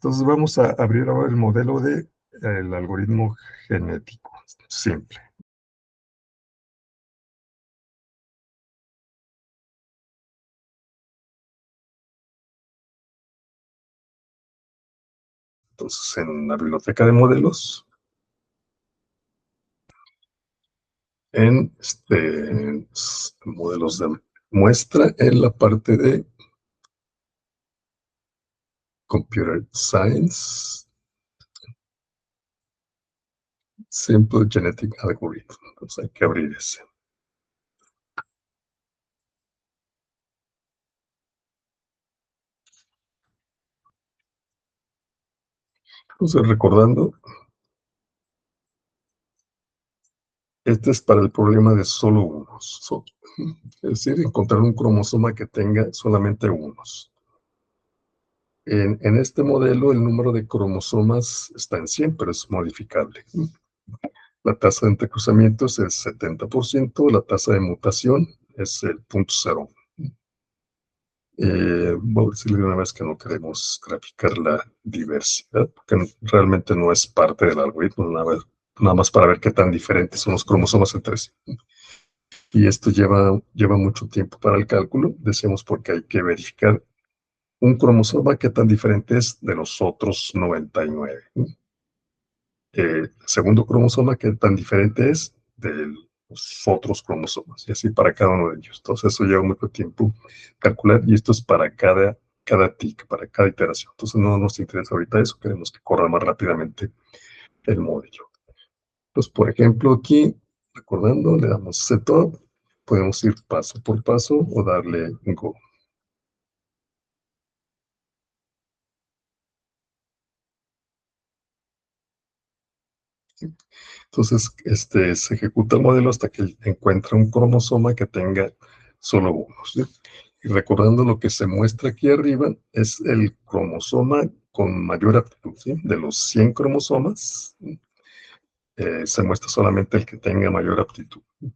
Entonces vamos a abrir ahora el modelo del algoritmo genético simple. Entonces, en la biblioteca de modelos, en modelos de muestra, en la parte de Computer Science, Simple Genetic Algorithm. Entonces hay que abrir ese. Entonces, recordando, este es para el problema de solo unos. Es decir, encontrar un cromosoma que tenga solamente unos. En este modelo, el número de cromosomas está en 100, pero es modificable. La tasa de entrecruzamiento es el 70%, la tasa de mutación es el 0.01. Voy a decirle una vez que no queremos graficar la diversidad, porque realmente no es parte del algoritmo, nada más para ver qué tan diferentes son los cromosomas entre sí. Y esto lleva mucho tiempo para el cálculo, decíamos, porque hay que verificar un cromosoma qué tan diferente es de los otros 99. El segundo cromosoma qué tan diferente es de los otros cromosomas, y así para cada uno de ellos. Entonces eso lleva mucho tiempo calcular, y esto es para cada tick, para cada iteración. Entonces no nos interesa ahorita eso, queremos que corra más rápidamente el modelo. Entonces, por ejemplo, aquí, recordando, le damos setup, podemos ir paso por paso o darle un go. Entonces, se ejecuta el modelo hasta que encuentra un cromosoma que tenga solo uno, ¿sí? Y recordando, lo que se muestra aquí arriba es el cromosoma con mayor aptitud, ¿sí? De los 100 cromosomas, se muestra solamente el que tenga mayor aptitud. O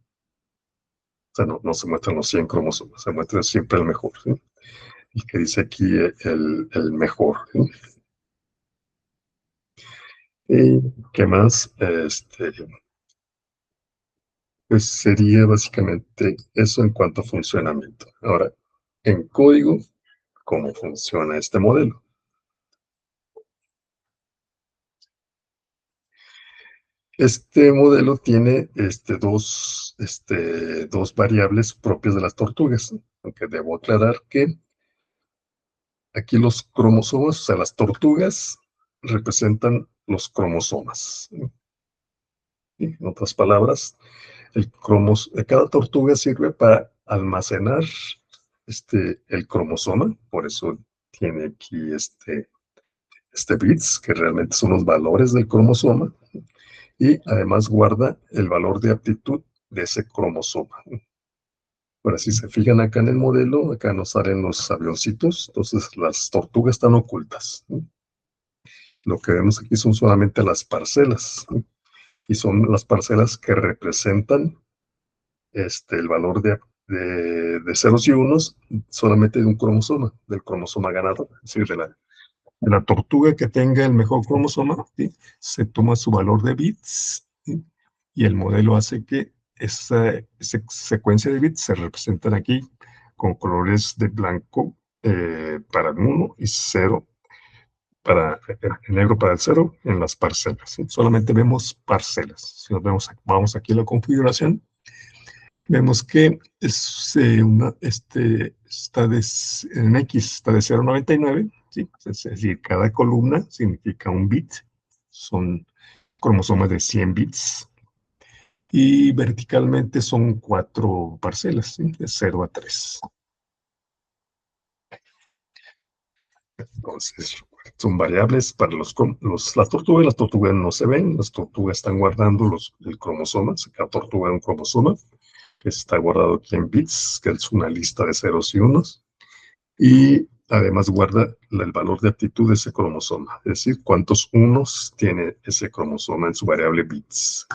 sea, no se muestran los 100 cromosomas, se muestra siempre el mejor, ¿sí? El que dice aquí el mejor, ¿sí? ¿Y qué más? Pues sería básicamente eso en cuanto a funcionamiento. Ahora, en código, ¿cómo funciona este modelo? Este modelo tiene dos variables propias de las tortugas, aunque debo aclarar que aquí los cromosomas, o sea, las tortugas, representan los cromosomas. En otras palabras, cada tortuga sirve para almacenar el cromosoma, por eso tiene aquí bits, que realmente son los valores del cromosoma, y además guarda el valor de aptitud de ese cromosoma. Ahora, si se fijan acá en el modelo, acá nos salen los avioncitos, entonces las tortugas están ocultas. Lo que vemos aquí son solamente las parcelas, y son las parcelas que representan el valor de ceros y unos solamente de un cromosoma, del cromosoma ganador, es decir, de la tortuga que tenga el mejor cromosoma, ¿sí? Se toma su valor de bits, ¿sí? Y el modelo hace que esa secuencia de bits se representan aquí con colores de blanco para el 1 y 0 para el negro para el 0 en las parcelas, ¿sí? Solamente vemos parcelas. Si nos vamos aquí a la configuración, vemos que en X está de 0,99, ¿sí? Es decir, cada columna significa un bit, son cromosomas de 100 bits, y verticalmente son 4 parcelas, ¿sí? De 0 a 3. Entonces, son variables para las tortugas. Las tortugas no se ven, las tortugas están guardando el cromosoma, cada tortuga un cromosoma, que está guardado aquí en bits, que es una lista de ceros y unos, y además guarda el valor de aptitud de ese cromosoma, es decir, cuántos unos tiene ese cromosoma en su variable bits.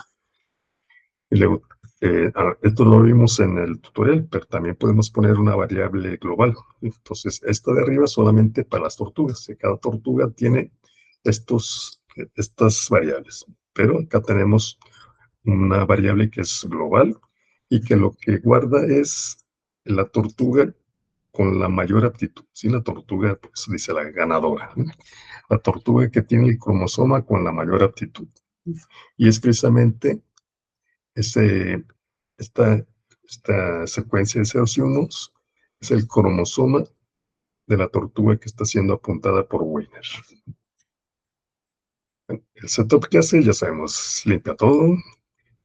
Y luego, esto lo vimos en el tutorial, pero también podemos poner una variable global. Entonces, esta de arriba es solamente para las tortugas, que cada tortuga tiene estas variables. Pero acá tenemos una variable que es global y que lo que guarda es la tortuga con la mayor aptitud. ¿Sí? La tortuga, pues dice la ganadora, ¿no? La tortuga que tiene el cromosoma con la mayor aptitud. Y es precisamente ese, esta, esta secuencia de ceros y unos, es el cromosoma de la tortuga que está siendo apuntada por Weiner. El setup que hace, ya sabemos, limpia todo,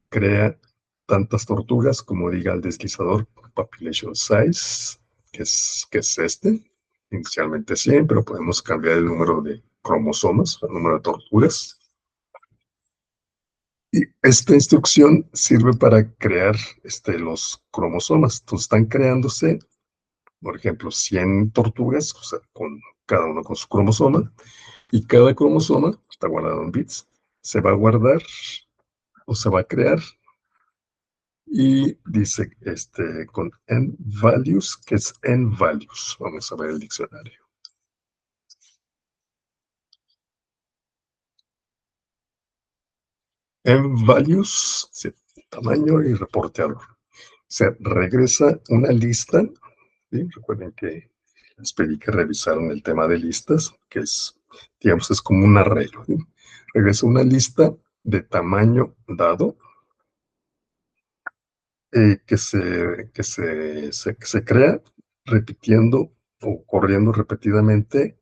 crea tantas tortugas como diga el deslizador population size, que es este, inicialmente 100, pero podemos cambiar el número de cromosomas, el número de tortugas. Y esta instrucción sirve para crear los cromosomas. Entonces están creándose, por ejemplo, 100 tortugas, o sea, con cada uno con su cromosoma, y cada cromosoma está guardado en bits, se va a guardar o se va a crear y dice con n values, que es n values. Vamos a ver el diccionario. N values, sí, tamaño y reporteador. Se regresa una lista, ¿sí? Recuerden que les pedí que revisaron el tema de listas, que es, digamos, es como un arreglo, ¿sí? Regresa una lista de tamaño dado, que se crea repitiendo o corriendo repetidamente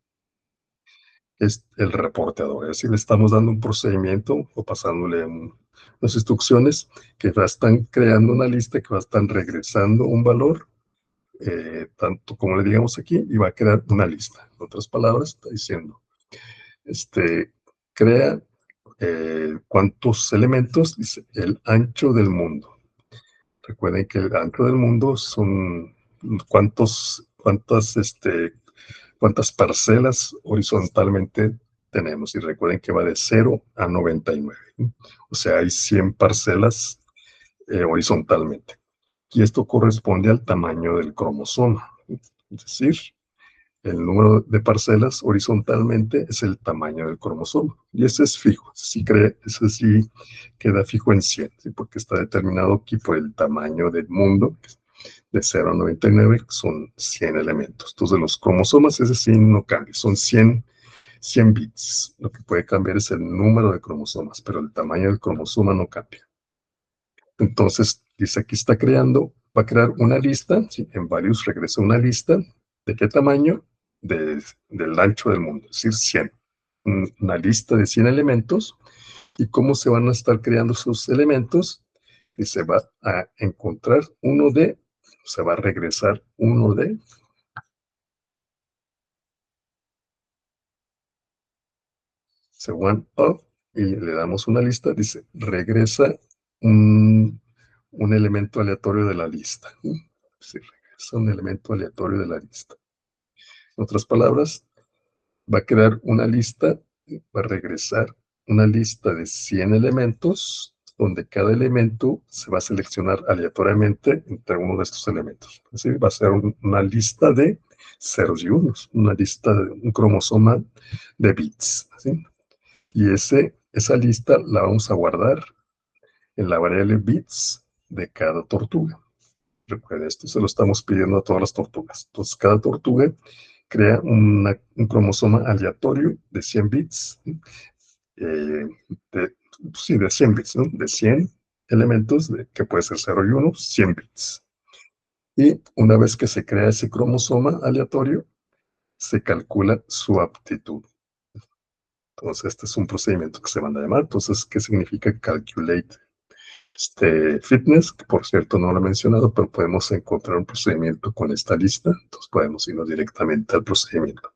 es el reporteador. Es decir, le estamos dando un procedimiento o pasándole unas instrucciones que están creando una lista que va a estar regresando un valor, tanto como le digamos aquí, y va a crear una lista. En otras palabras, está diciendo, crea cuántos elementos, dice, el ancho del mundo. Recuerden que el ancho del mundo son cuántas parcelas horizontalmente tenemos. Y recuerden que va de 0 a 99. O sea, hay 100 parcelas horizontalmente. Y esto corresponde al tamaño del cromosoma. Es decir, el número de parcelas horizontalmente es el tamaño del cromosoma. Y ese es fijo. Ese sí queda fijo en 100, ¿sí? Porque está determinado aquí por el tamaño del mundo, de 0 a 99, que son 100 elementos. Entonces, los cromosomas, ese sí no cambia, son 100 bits. Lo que puede cambiar es el número de cromosomas, pero el tamaño del cromosoma no cambia. Entonces, dice aquí va a crear una lista, ¿sí? En varios regresa una lista. ¿De qué tamaño? Del ancho del mundo, es decir, 100. Una lista de 100 elementos. ¿Y cómo se van a estar creando esos elementos? Y se va a encontrar se va a regresar one of, y le damos una lista, dice, regresa un elemento aleatorio de la lista. Sí, regresa un elemento aleatorio de la lista. En otras palabras, va a crear una lista, va a regresar una lista de 100 elementos, donde cada elemento se va a seleccionar aleatoriamente entre uno de estos elementos. Es decir, va a ser una lista de ceros y unos, una lista de un cromosoma de bits. ¿Sí? Y esa lista la vamos a guardar en la variable bits de cada tortuga. Recuerden, esto se lo estamos pidiendo a todas las tortugas. Entonces, cada tortuga crea un cromosoma aleatorio de 100 bits, eh, de 100 bits, ¿no? De 100 elementos, que puede ser 0 y 1, 100 bits. Y una vez que se crea ese cromosoma aleatorio, se calcula su aptitud. Entonces, este es un procedimiento que se manda a llamar. Entonces, ¿qué significa calculate fitness? Que por cierto no lo he mencionado, pero podemos encontrar un procedimiento con esta lista. Entonces, podemos irnos directamente al procedimiento.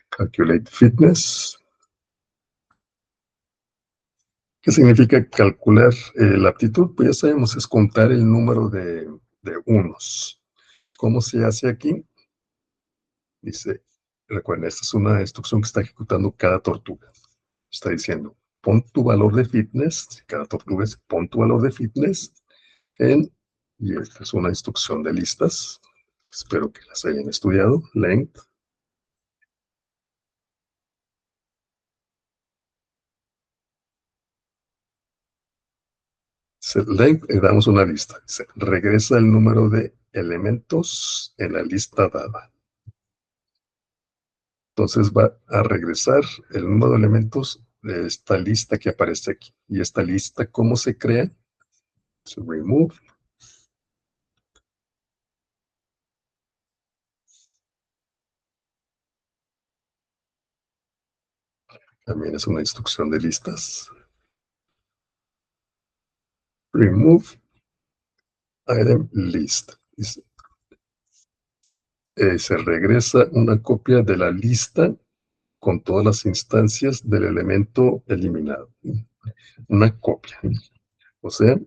Calculate fitness. ¿Qué significa calcular la aptitud? Pues ya sabemos, es contar el número de unos. ¿Cómo se hace aquí? Dice, recuerden, esta es una instrucción que está ejecutando cada tortuga. Está diciendo, pon tu valor de fitness, cada tortuga es pon tu valor de fitness y esta es una instrucción de listas. Espero que las hayan estudiado. Length. length, le damos una lista. Dice, regresa el número de elementos en la lista dada. Entonces va a regresar el número de elementos de esta lista que aparece aquí. Y esta lista, ¿cómo se crea? So, remove. También es una instrucción de listas. Remove item list. Se regresa una copia de la lista con todas las instancias del elemento eliminado. Una copia. O sea,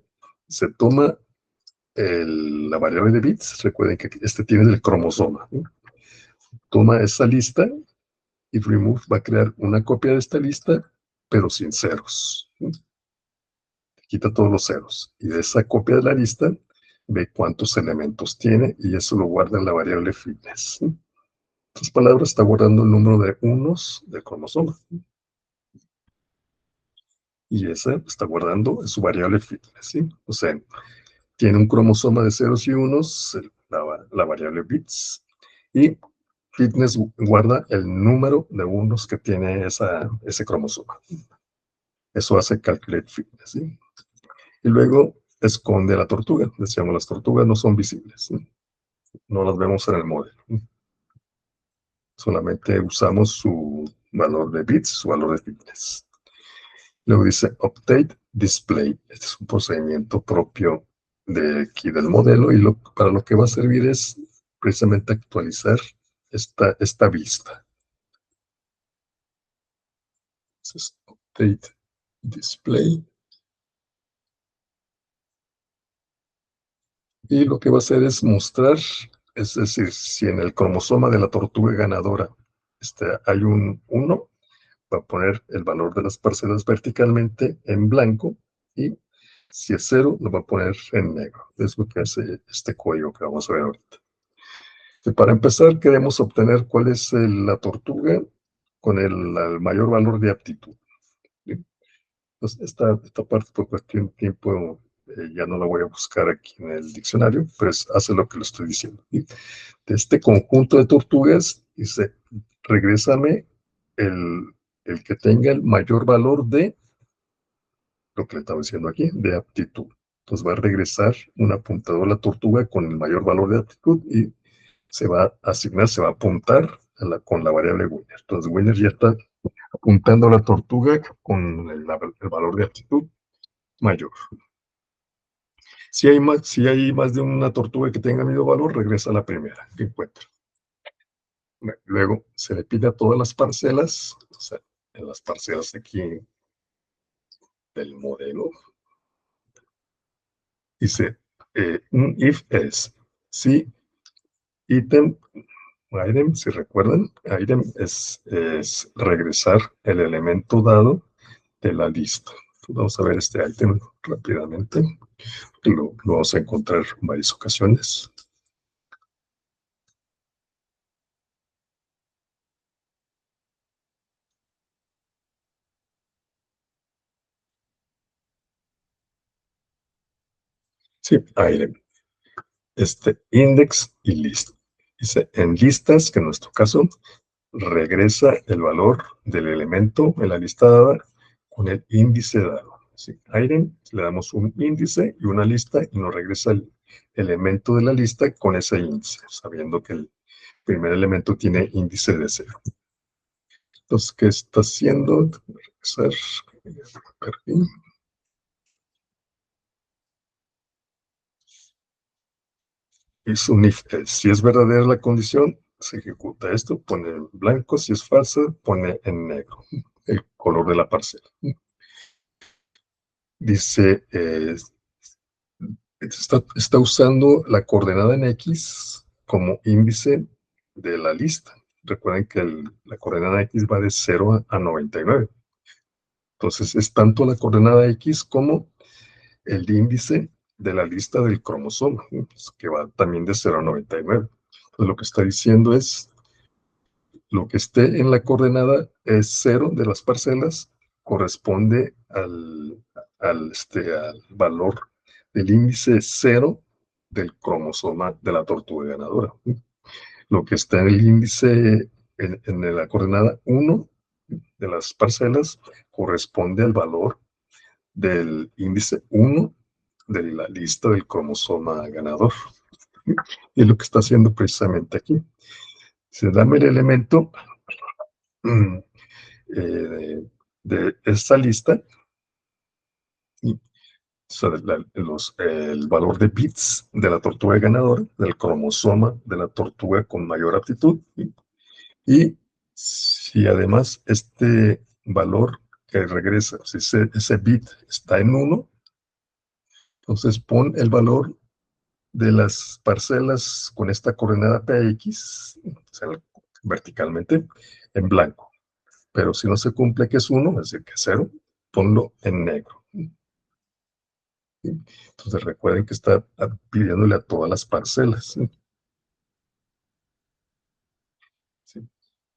se toma la variable de bits. Recuerden que este tiene el cromosoma. Toma esa lista y remove va a crear una copia de esta lista, pero sin ceros. Quita todos los ceros. Y de esa copia de la lista, ve cuántos elementos tiene y eso lo guarda en la variable fitness. En otras palabras, está guardando el número de unos del cromosoma. Y esa está guardando en su variable fitness. ¿Sí? O sea, tiene un cromosoma de ceros y unos, la variable bits, y fitness guarda el número de unos que tiene ese cromosoma. Eso hace calculate fitness. ¿Sí? Y luego esconde la tortuga. Decíamos, las tortugas no son visibles. ¿Sí? No las vemos en el modelo. Solamente usamos su valor de bits, su valor de fitness. Luego dice update display. Este es un procedimiento propio de aquí del modelo y para lo que va a servir es precisamente actualizar esta vista. Entonces, update display. Y lo que va a hacer es mostrar, es decir, si en el cromosoma de la tortuga ganadora hay un 1, va a poner el valor de las parcelas verticalmente en blanco y si es 0, lo va a poner en negro. Es lo que hace este código que vamos a ver ahorita. Y para empezar, queremos obtener cuál es la tortuga con el mayor valor de aptitud. ¿Sí? Entonces, esta parte por cuestión de tiempo ya no la voy a buscar aquí en el diccionario, pero hace lo que le estoy diciendo. ¿Sí? De este conjunto de tortugas, dice, regrésame el que tenga el mayor valor de lo que le estaba diciendo aquí, de aptitud. Entonces va a regresar un apuntador a la tortuga con el mayor valor de aptitud y se va a asignar, se va a apuntar con la variable winner. Entonces winner ya está apuntando a la tortuga con el valor de aptitud mayor. Si hay más de una tortuga que tenga el mismo valor, regresa a la primera que encuentra. Luego se le pide a todas las parcelas, o sea, en las parcelas aquí del modelo, dice un if es si item, si recuerdan, item es regresar el elemento dado de la lista. Vamos a ver este item rápidamente. Lo vamos a encontrar en varias ocasiones. Sí, item. Index y list. Dice, en listas, que en nuestro caso, regresa el valor del elemento en la lista dada con el índice dado. ¿Sí? Item, le damos un índice y una lista y nos regresa el elemento de la lista con ese índice, sabiendo que el primer elemento tiene índice de 0. Entonces, ¿qué está haciendo? Regresar. Es un if. Si es verdadera la condición, se ejecuta esto, pone en blanco. Si es falsa, pone en negro el color de la parcela. Dice, está usando la coordenada en X como índice de la lista. Recuerden que la coordenada X va de 0 a 99. Entonces, es tanto la coordenada X como el índice de la lista del cromosoma, que va también de 0 a 99. Entonces, lo que está diciendo es, lo que esté en la coordenada es 0 de las parcelas, corresponde al valor del índice 0 del cromosoma de la tortuga ganadora. Lo que está en el índice, en la coordenada 1 de las parcelas, corresponde al valor del índice 1 de la lista del cromosoma ganador. Y es lo que está haciendo precisamente aquí. Se dame el elemento de esta lista y o sea, el valor de bits de la tortuga ganadora, del cromosoma de la tortuga con mayor aptitud. Y si además este valor que regresa, si ese bit está en 1, entonces pon el valor de las parcelas con esta coordenada PX, o sea, verticalmente, en blanco. Pero si no se cumple que es 1, es decir, que es 0, ponlo en negro. ¿Sí? Entonces recuerden que está pidiéndole a todas las parcelas. ¿Sí?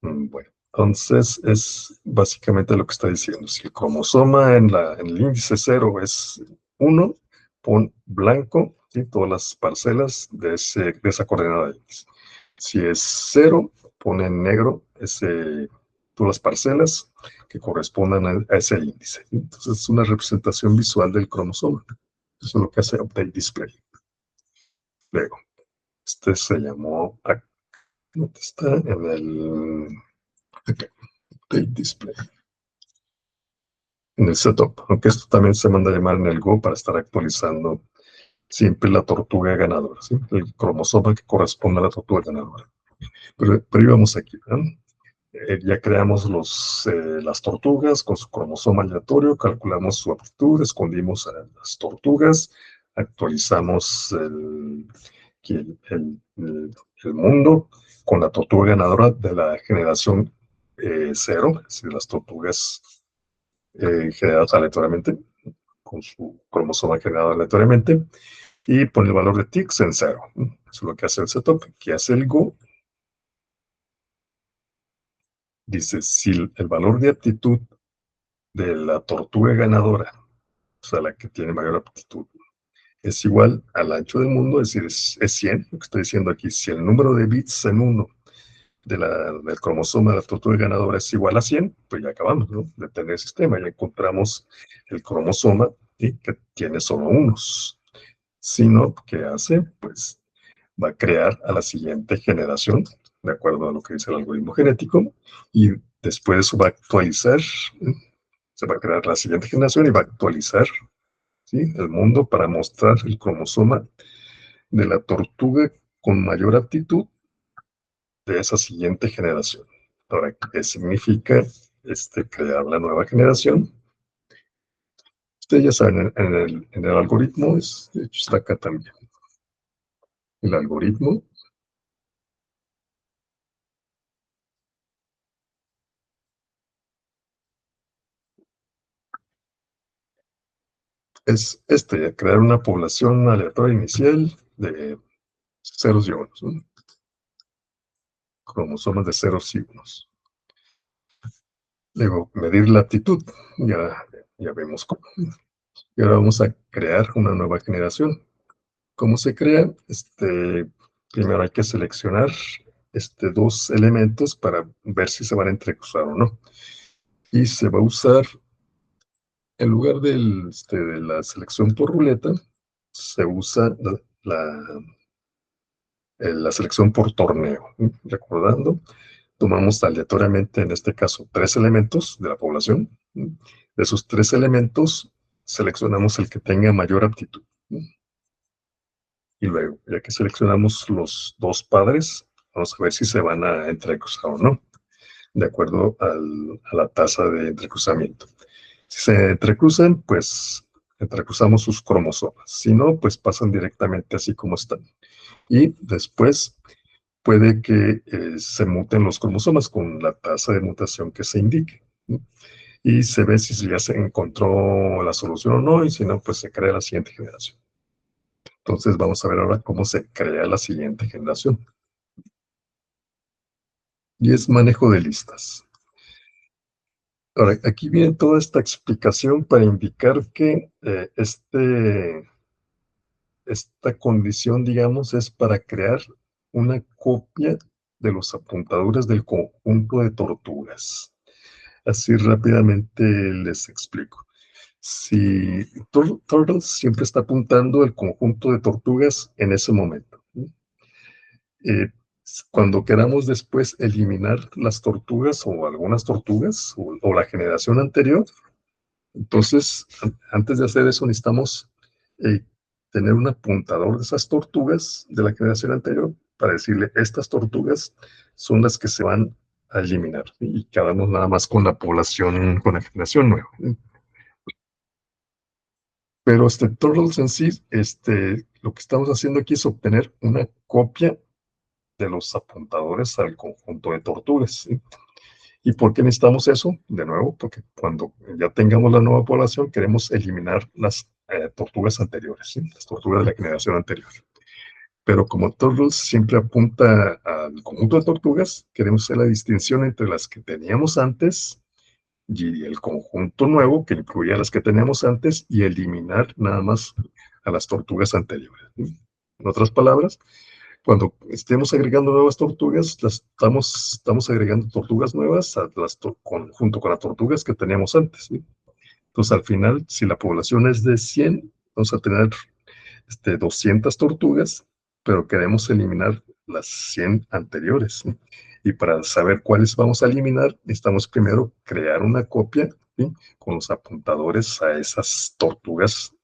Bueno, entonces es básicamente lo que está diciendo. Si el cromosoma en el índice 0 es 1, pon blanco, ¿sí? Todas las parcelas de esa coordenada de índice. Si es 0, pon en negro todas las parcelas que correspondan a ese índice. Entonces es una representación visual del cromosoma. Eso es lo que hace Update Display. Luego, este se llamó, ¿dónde está? En el Update Display. En el setup, aunque esto también se manda a llamar en el Go para estar actualizando siempre la tortuga ganadora, ¿sí? El cromosoma que corresponde a la tortuga ganadora. Pero íbamos aquí, ¿no? Ya creamos las tortugas con su cromosoma aleatorio, calculamos su aptitud, escondimos a las tortugas, actualizamos el mundo con la tortuga ganadora de la generación 0, es decir, las tortugas generadas aleatoriamente, con su cromosoma generado aleatoriamente, y pone el valor de TIX en 0. Eso es lo que hace el setup. ¿Qué hace el Go? Dice, si el valor de aptitud de la tortuga ganadora, o sea, la que tiene mayor aptitud, es igual al ancho del mundo, es decir, es 100, lo que estoy diciendo aquí, si el número de bits en 1 del cromosoma de la tortuga ganadora es igual a 100, pues ya acabamos, ¿no? De tener el sistema, ya encontramos el cromosoma, ¿sí? Que tiene solo unos. Si no, ¿qué hace? Pues va a crear a la siguiente generación, de acuerdo a lo que dice el algoritmo genético, y después eso va a actualizar, se va a crear la siguiente generación y va a actualizar, ¿sí? El mundo para mostrar el cromosoma de la tortuga con mayor aptitud de esa siguiente generación. Ahora, ¿qué significa crear la nueva generación? Ustedes ya saben, en el algoritmo, de hecho está acá también. El algoritmo es crear una población aleatoria inicial de ceros y unos, ¿no? Cromosomas de ceros y unos. Luego, medir la aptitud, ya vemos cómo. Y ahora vamos a crear una nueva generación. ¿Cómo se crea? Primero hay que seleccionar dos elementos para ver si se van a entrecruzar o no. Y se va a usar, en lugar de la selección por ruleta, se usa la selección por torneo. Recordando, tomamos aleatoriamente, en este caso, 3 elementos de la población. De esos 3 elementos, seleccionamos el que tenga mayor aptitud. Y luego, ya que seleccionamos los 2 padres, vamos a ver si se van a entrecruzar o no, de acuerdo a la tasa de entrecruzamiento. Si se entrecruzan, pues entrecruzamos sus cromosomas. Si no, pues pasan directamente así como están. Y después puede que se muten los cromosomas con la tasa de mutación que se indique. Y se ve si ya se encontró la solución o no, y si no, pues se crea la siguiente generación. Entonces vamos a ver ahora cómo se crea la siguiente generación. Y es manejo de listas. Ahora, aquí viene toda esta explicación para indicar que esta condición, digamos, es para crear una copia de los apuntadores del conjunto de tortugas. Así rápidamente les explico. Si Turtles siempre está apuntando el conjunto de tortugas en ese momento. Eh, Cuando queramos después eliminar las tortugas o algunas tortugas o la generación anterior, entonces antes de hacer eso necesitamos eh, tener un apuntador de esas tortugas de la generación anterior para decirle, estas tortugas son las que se van a eliminar y quedamos nada más con la población, con la generación nueva. Pero Turtles en sí, lo que estamos haciendo aquí es obtener una copia de los apuntadores al conjunto de tortugas. ¿Sí? ¿Y por qué necesitamos eso? De nuevo, porque cuando ya tengamos la nueva población, queremos eliminar las tortugas anteriores, ¿sí? Las tortugas de la generación anterior. Pero como Turtles siempre apunta al conjunto de tortugas, queremos hacer la distinción entre las que teníamos antes y el conjunto nuevo, que incluía las que teníamos antes, y eliminar nada más a las tortugas anteriores. ¿Sí? En otras palabras, cuando estemos agregando nuevas tortugas, estamos agregando tortugas nuevas junto con las tortugas que teníamos antes. ¿Sí? Entonces, al final, si la población es de 100, vamos a tener 200 tortugas, pero queremos eliminar las 100 anteriores. ¿Sí? Y para saber cuáles vamos a eliminar, necesitamos primero crear una copia, ¿sí? Con los apuntadores a esas tortugas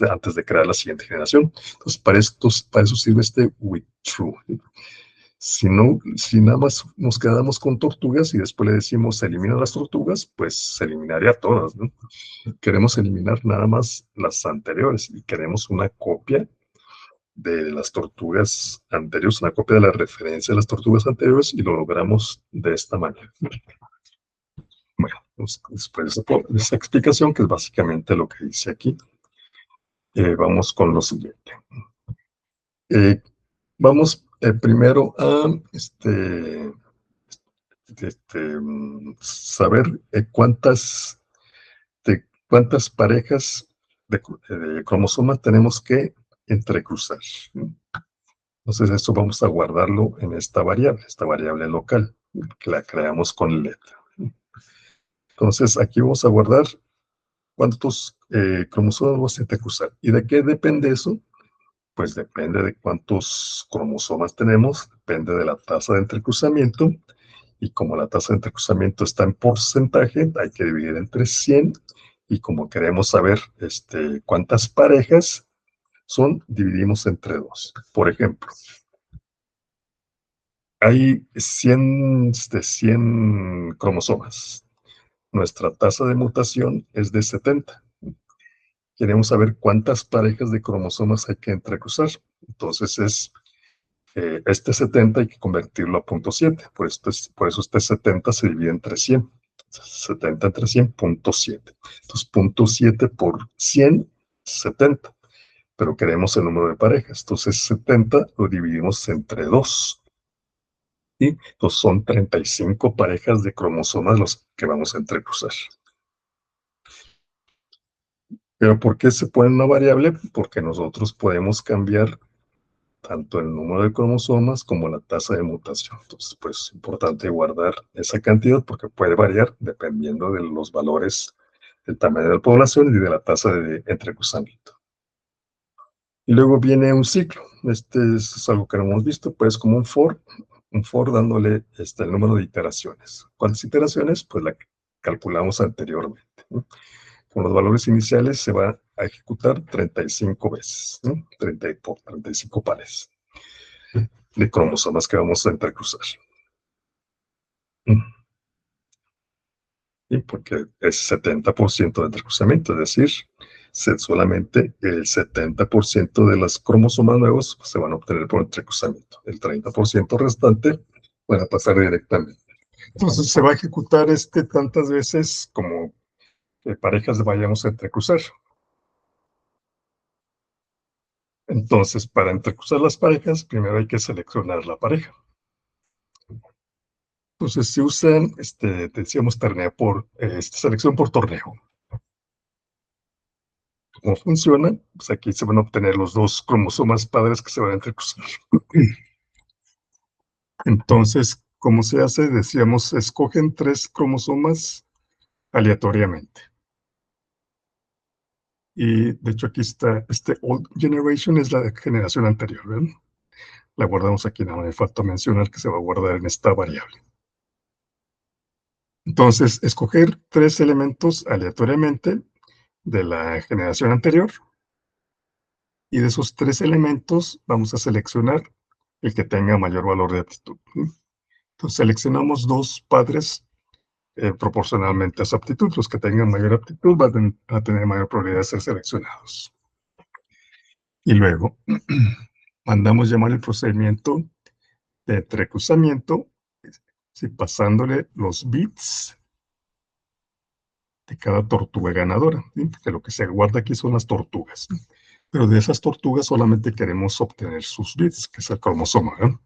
antes de crear la siguiente generación. Entonces, para eso sirve este with true. ¿Sí? Si no, si nada más nos quedamos con tortugas y después le decimos elimina las tortugas, pues se eliminaría todas, ¿no? Queremos eliminar nada más las anteriores y queremos una copia de las tortugas anteriores, una copia de la referencia de las tortugas anteriores y lo logramos de esta manera. Bueno, después de esa explicación, que es básicamente lo que dice aquí, vamos con lo siguiente. Vamos primero a saber cuántas parejas de cromosomas tenemos que entrecruzar. Entonces, esto vamos a guardarlo en esta variable local, que la creamos con letra. Entonces, aquí vamos a guardar cuántos cromosomas vamos a entrecruzar. ¿Y de qué depende eso? Pues depende de cuántos cromosomas tenemos, depende de la tasa de entrecruzamiento, y como la tasa de entrecruzamiento está en porcentaje, hay que dividir entre 100, y como queremos saber cuántas parejas son, dividimos entre 2. Por ejemplo, hay 100 cromosomas. Nuestra tasa de mutación es de 70. Queremos saber cuántas parejas de cromosomas hay que entrecruzar. Entonces este 70 hay que convertirlo a 0.7. Por eso este 70 se divide entre 100. 70 entre 100, 0.7. Entonces 0.7 por 100, 70. Pero queremos el número de parejas. Entonces 70 lo dividimos entre 2. Y pues son 35 parejas de cromosomas los que vamos a entrecruzar. ¿Pero por qué se pone una variable? Porque nosotros podemos cambiar tanto el número de cromosomas como la tasa de mutación. Entonces, pues es importante guardar esa cantidad porque puede variar dependiendo de los valores del tamaño de la población y de la tasa de entrecruzamiento. Y luego viene un ciclo. Es algo que no hemos visto, pues como un for dándole el número de iteraciones. ¿Cuántas iteraciones? Pues la que calculamos anteriormente. ¿No? Con los valores iniciales se va a ejecutar 35 veces, ¿no? 30 por 35 pares de cromosomas que vamos a entrecruzar. Y porque es 70% de entrecruzamiento, es decir, solamente el 70% de los cromosomas nuevos se van a obtener por entrecruzamiento. El 30% restante van a pasar directamente. Entonces se va a ejecutar tantas veces como parejas vayamos a entrecruzar. Entonces, para entrecruzar las parejas, primero hay que seleccionar la pareja. Entonces, se usan, decíamos, selección por torneo. ¿Cómo funciona? Pues aquí se van a obtener los dos cromosomas padres que se van a entrecruzar. Entonces, ¿cómo se hace? Decíamos, escogen 3 cromosomas aleatoriamente. Y de hecho aquí está, old generation es la generación anterior, ¿verdad? La guardamos aquí, nada más me falta mencionar que se va a guardar en esta variable. Entonces, escoger 3 elementos aleatoriamente de la generación anterior, y de esos 3 elementos vamos a seleccionar el que tenga mayor valor de aptitud. Entonces, seleccionamos 2 padres proporcionalmente a su aptitud. Los que tengan mayor aptitud van a tener mayor probabilidad de ser seleccionados. Y luego, mandamos llamar el procedimiento de entrecruzamiento, pasándole los bits de cada tortuga ganadora, ¿sí? Porque lo que se guarda aquí son las tortugas, ¿sí? Pero de esas tortugas solamente queremos obtener sus bits, que es el cromosoma, ¿eh?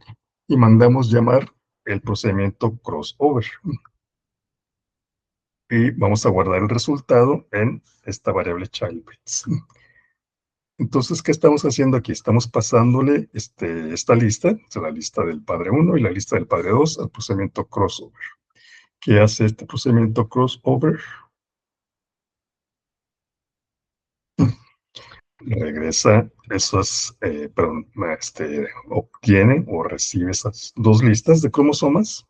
Y mandamos llamar el procedimiento crossover. Y vamos a guardar el resultado en esta variable child bits. Entonces, ¿qué estamos haciendo aquí? Estamos pasándole esta lista, la lista del padre 1 y la lista del padre 2, al procedimiento crossover. ¿Qué hace este procedimiento crossover? Regresa esas, obtiene o recibe esas 2 listas de cromosomas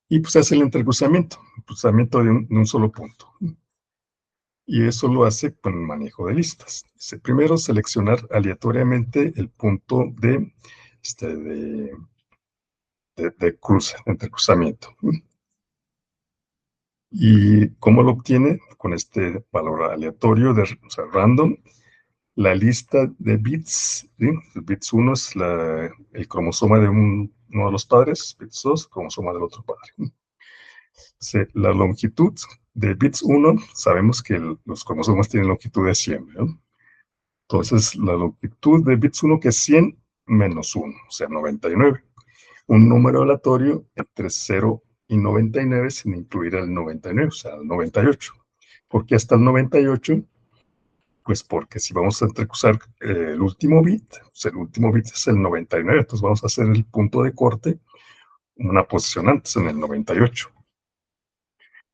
y pues hace el cruzamiento de un solo punto. Y eso lo hace con el manejo de listas. Primero, seleccionar aleatoriamente el punto de cruce, de entrecruzamiento. ¿Y cómo lo obtiene? Con este valor aleatorio, o sea, random. La lista de bits, ¿sí? El bits 1 es el cromosoma de uno de los padres, bits 2, cromosoma del otro padre. La longitud de bits 1, sabemos que los cromosomas tienen longitud de 100, ¿no? Entonces, la longitud de bits 1, que es 100 menos 1, o sea, 99. Un número aleatorio entre 0 y 99 sin incluir el 99, o sea, el 98. ¿Por qué hasta el 98? Pues porque si vamos a entrecruzar el último bit, pues el último bit es el 99, entonces vamos a hacer el punto de corte una posición antes, en el 98.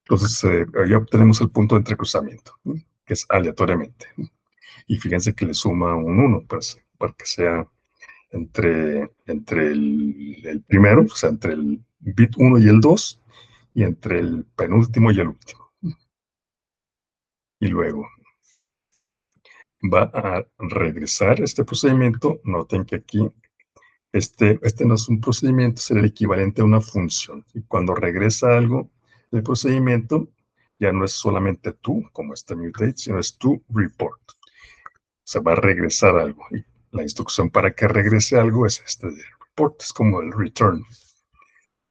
Entonces, ahí obtenemos el punto de entrecruzamiento, ¿no? Que es aleatoriamente. Y fíjense que le suma un 1, pues, para que sea entre el primero, o sea, entre el bit 1 y el 2, y entre el penúltimo y el último. Y luego va a regresar este procedimiento. Noten que aquí este no es un procedimiento, será el equivalente a una función. Y cuando regresa algo del procedimiento, ya no es solamente tú, como este mutate, sino es tu report. O sea, va a regresar algo. Y la instrucción para que regrese algo es este de report, es como el return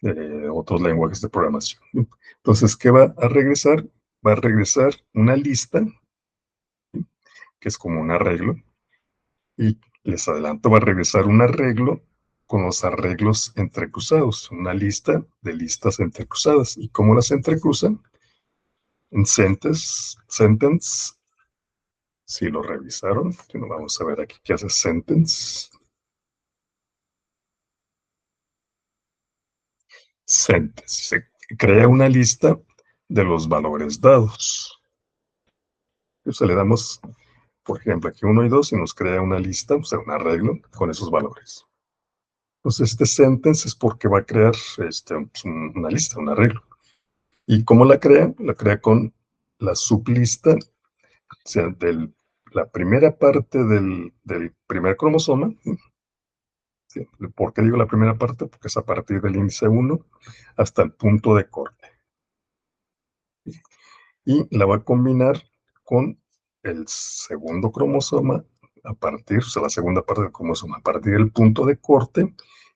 de otros lenguajes de programación. Entonces, ¿qué va a regresar? Va a regresar una lista, ¿sí? Que es como un arreglo, y les adelanto, va a regresar un arreglo con los arreglos entrecruzados, una lista de listas entrecruzadas. ¿Y cómo las entrecruzan? En sentence, si lo revisaron, vamos a ver aquí qué hace sentence. Sentence, se crea una lista de los valores dados. Entonces le damos, por ejemplo, aquí 1 y 2 y nos crea una lista, o sea, un arreglo con esos valores. Entonces este sentence es porque va a crear una lista, un arreglo. ¿Y cómo la crea? La crea con la sublista, o sea, la primera parte del primer cromosoma. ¿Sí? ¿Por qué digo la primera parte? Porque es a partir del índice 1 hasta el punto de corte. Y la va a combinar con el segundo cromosoma o sea, la segunda parte del cromosoma, a partir del punto de corte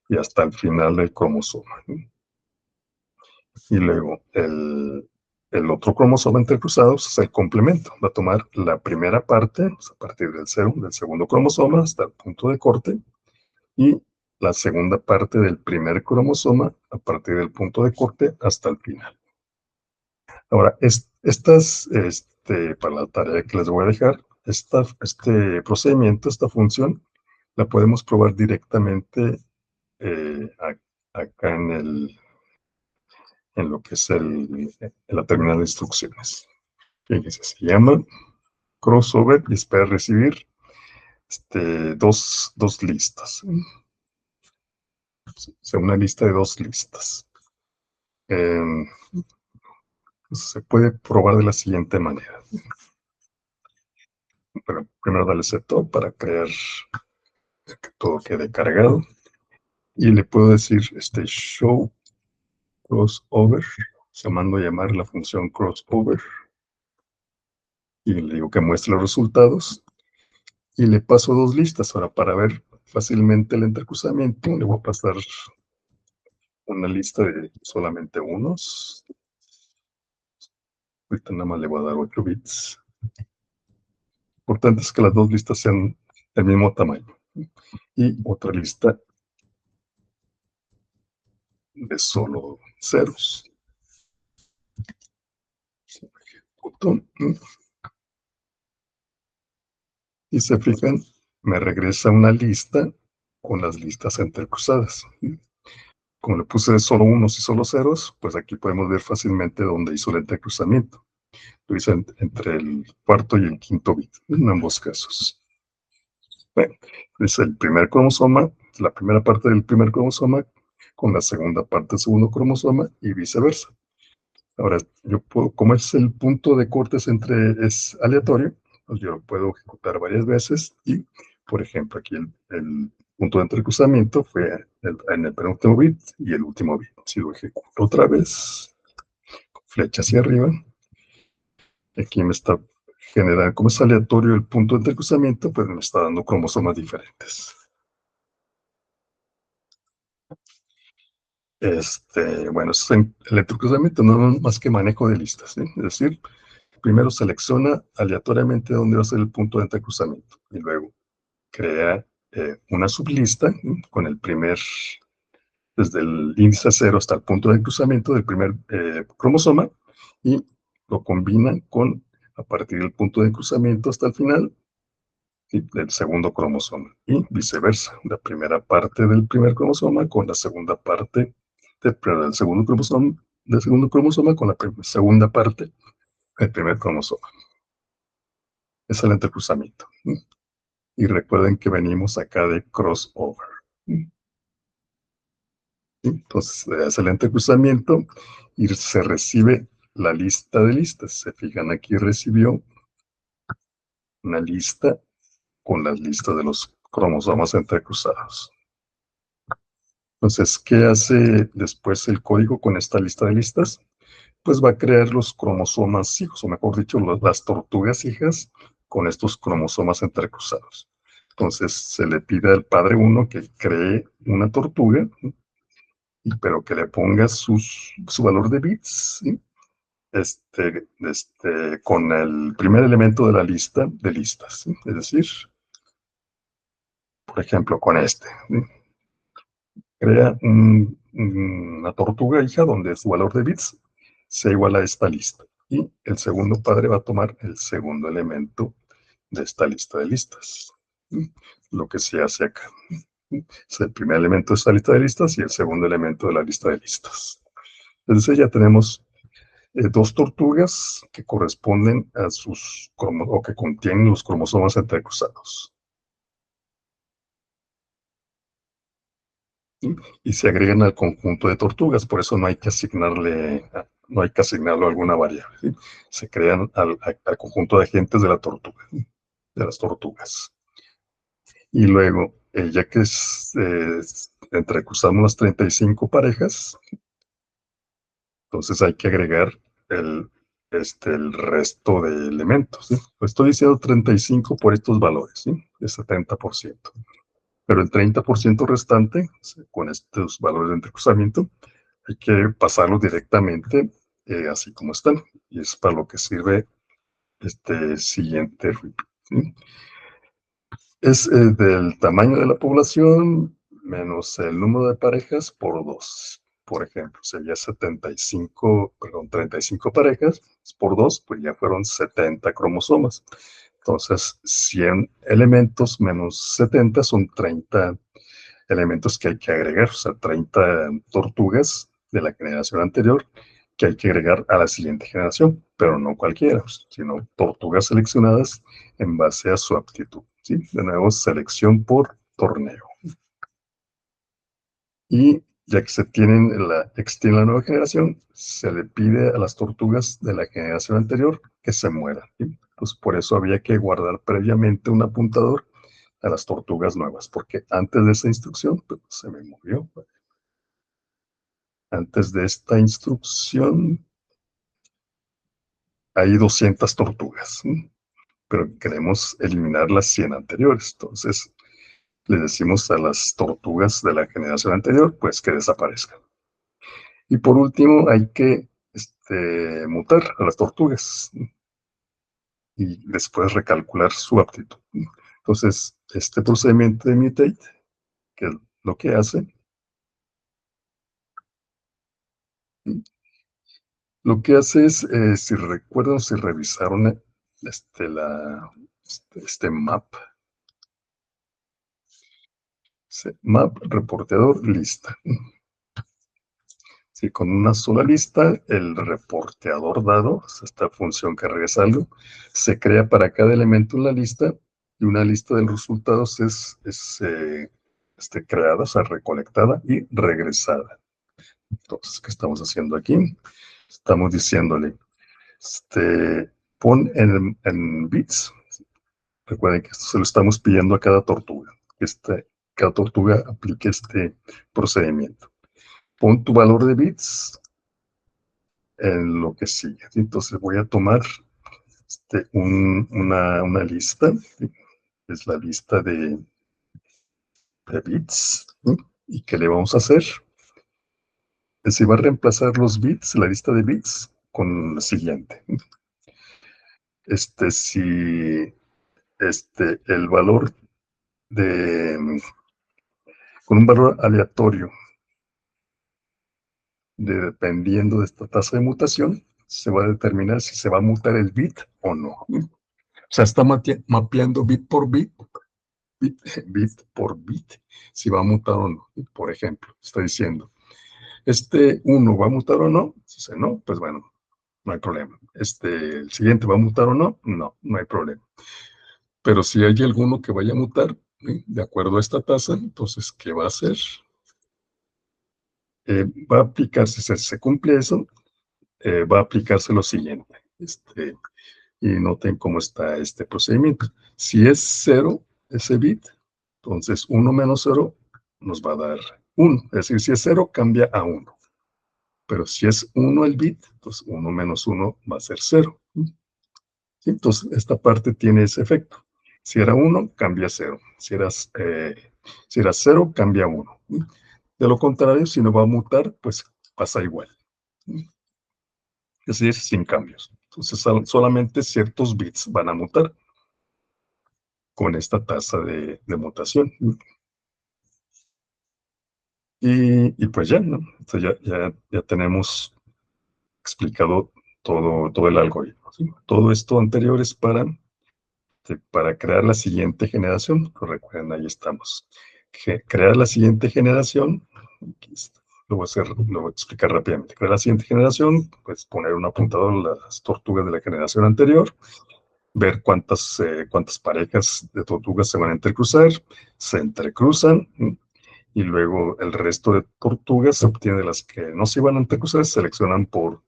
y hasta el final del cromosoma. Y luego el otro cromosoma entrecruzado es el complemento. Va a tomar la primera parte, a partir del segundo cromosoma hasta el punto de corte, y la segunda parte del primer cromosoma a partir del punto de corte hasta el final. Ahora, para la tarea que les voy a dejar, este procedimiento, esta función, la podemos probar directamente acá en lo que es en la terminal de instrucciones. Fíjense, se llama crossover y espera recibir dos listas. O sea, una lista de dos listas. Se puede probar de la siguiente manera. Pero primero dale setup para crear que todo quede cargado. Y le puedo decir show crossover. Se mando a llamar la función crossover. Y le digo que muestre los resultados. Y le paso dos listas. Ahora, para ver fácilmente el entrecruzamiento, le voy a pasar una lista de solamente unos. Ahorita nada más le voy a dar 8 bits. Lo importante es que las dos listas sean del mismo tamaño. Y otra lista de solo ceros. Y se fijan, me regresa una lista con las listas entrecruzadas. Como le puse solo unos y solo ceros, pues aquí podemos ver fácilmente dónde hizo el entrecruzamiento. Lo hizo entre el cuarto y el quinto bit, en ambos casos. Bueno, es el primer cromosoma, la primera parte del primer cromosoma con la segunda parte del segundo cromosoma y viceversa. Ahora, yo puedo, como es el punto de cortes es aleatorio, pues yo lo puedo ejecutar varias veces y, por ejemplo, aquí el punto de entrecruzamiento fue en el penúltimo bit y el último bit. Si lo ejecuto otra vez, con flecha hacia arriba, aquí me está generando, como es aleatorio el punto de entrecruzamiento, pues me está dando cromosomas diferentes. Bueno, el entrecruzamiento no es más que manejo de listas, ¿sí? Es decir, primero selecciona aleatoriamente dónde va a ser el punto de entrecruzamiento y luego crea una sublista con el desde el índice 0 hasta el punto de cruzamiento del primer cromosoma y lo combina a partir del punto de cruzamiento hasta el final del segundo cromosoma y viceversa, la primera parte del primer cromosoma con la segunda parte del segundo cromosoma con la segunda parte del primer cromosoma. Es el entrecruzamiento. Y recuerden que venimos acá de crossover. Entonces se hace el entrecruzamiento y se recibe la lista de listas. Se fijan aquí, recibió una lista con las listas de los cromosomas entrecruzados. Entonces, ¿qué hace después el código con esta lista de listas? Pues va a crear los cromosomas hijos, o mejor dicho, las tortugas hijas con estos cromosomas entrecruzados. Entonces, se le pide al padre 1 que cree una tortuga, pero que le ponga su valor de bits, ¿sí? Con el primer elemento de la lista de listas, ¿sí? Es decir, por ejemplo, con ¿sí? Crea una tortuga hija donde su valor de bits sea igual a esta lista. Y el segundo padre va a tomar el segundo elemento de esta lista de listas. ¿Sí? Lo que se hace acá. Es el primer elemento de esta lista de listas y el segundo elemento de la lista de listas. Entonces ya tenemos dos tortugas que corresponden a o que contienen los cromosomas entrecruzados. ¿Sí? Y se agregan al conjunto de tortugas, por eso no hay que asignarlo a alguna variable. ¿Sí? Se crean al conjunto de agentes de la tortuga, ¿sí? De las tortugas. Y luego, ya que entrecruzamos las 35 parejas, entonces hay que agregar el resto de elementos, ¿sí? Estoy diciendo 35 por estos valores, ¿sí? El 70%. Pero el 30% restante, con estos valores de entrecruzamiento, hay que pasarlos directamente así como están. Y es para lo que sirve este siguiente repeat, ¿sí? Es del tamaño de la población menos el número de parejas por 2. por ejemplo, si había 35 parejas, por 2, pues ya fueron 70 cromosomas. Entonces, 100 elementos menos 70 son 30 elementos que hay que agregar, o sea, 30 tortugas de la generación anterior que hay que agregar a la siguiente generación, pero no cualquiera, sino tortugas seleccionadas en base a su aptitud. ¿Sí? De nuevo, selección por torneo. Y ya que se tiene la nueva generación, se le pide a las tortugas de la generación anterior que se mueran. ¿Sí? Pues por eso había que guardar previamente un apuntador a las tortugas nuevas, porque antes de esa instrucción pues, se me murió. Antes de esta instrucción hay 200 tortugas, ¿sí? Pero queremos eliminar las 100 anteriores. Entonces le decimos a las tortugas de la generación anterior pues que desaparezcan. Y por último hay que mutar a las tortugas y después recalcular su aptitud. Entonces, este procedimiento de mutate, que es lo que hace, es, si recuerdan, si revisaron map, map, reporteador, lista. Sí, con una sola lista, el reporteador dado, esta función que regresa algo, se crea para cada elemento en la lista y una lista de los resultados es creada, o sea, recolectada y regresada. Entonces, ¿qué estamos haciendo aquí? Estamos diciéndole, pon en bits. Recuerden que esto se lo estamos pidiendo a cada tortuga. Cada tortuga aplique este procedimiento. Pon tu valor de bits en lo que sigue. Entonces voy a tomar una lista, ¿sí? Es la lista de bits, ¿sí? ¿Y qué le vamos a hacer? Se va a reemplazar los bits, la lista de bits, con la siguiente. Si el valor con un valor aleatorio, dependiendo de esta tasa de mutación, se va a determinar si se va a mutar el bit o no. O sea, está mapeando bit por bit, bit por bit, si va a mutar o no. Por ejemplo, está diciendo, ¿este 1 va a mutar o no? Si dice no, pues bueno, no hay problema. ¿El siguiente va a mutar o no? No, no hay problema. Pero si hay alguno que vaya a mutar, ¿sí? De acuerdo a esta tasa, entonces, ¿qué va a hacer? Va a aplicarse, si se cumple eso, va a aplicarse lo siguiente. Y noten cómo está este procedimiento. Si es 0 ese bit, entonces 1 menos 0 nos va a dar 1. Es decir, si es 0, cambia a 1. Pero si es 1 el bit, entonces 1 menos 1 va a ser 0. ¿Sí? Entonces, esta parte tiene ese efecto. Si era 1, cambia a 0. Si era 0, cambia a 1. De lo contrario, si no va a mutar, pues pasa igual. Es decir, sin cambios. Entonces, solamente ciertos bits van a mutar con esta tasa de mutación. Y pues ya, ¿no? Entonces ya tenemos explicado todo el algoritmo, ¿sí? Todo esto anterior es para crear la siguiente generación. Pues recuerden, ahí estamos. Crear la siguiente generación, lo voy a explicar rápidamente. Crear la siguiente generación, pues poner un apuntador a las tortugas de la generación anterior, ver cuántas parejas de tortugas se van a intercruzar, se entrecruzan, y luego el resto de tortugas se obtiene de las que no se iban a intercruzar, se seleccionan por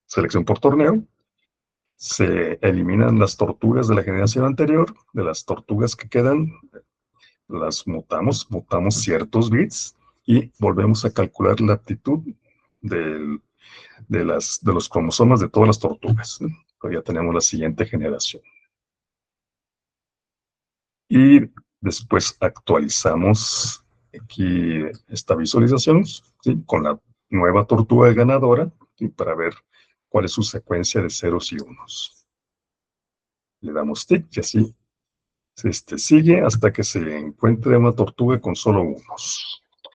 selección por torneo, se eliminan las tortugas de la generación anterior, de las tortugas que quedan, las mutamos ciertos bits y volvemos a calcular la aptitud de los cromosomas de todas las tortugas. Pues ya tenemos la siguiente generación. Y después actualizamos aquí esta visualización, ¿sí? Con la nueva tortuga ganadora, ¿sí? Para ver cuál es su secuencia de ceros y unos. Le damos tick y así sigue hasta que se encuentre una tortuga con solo unos.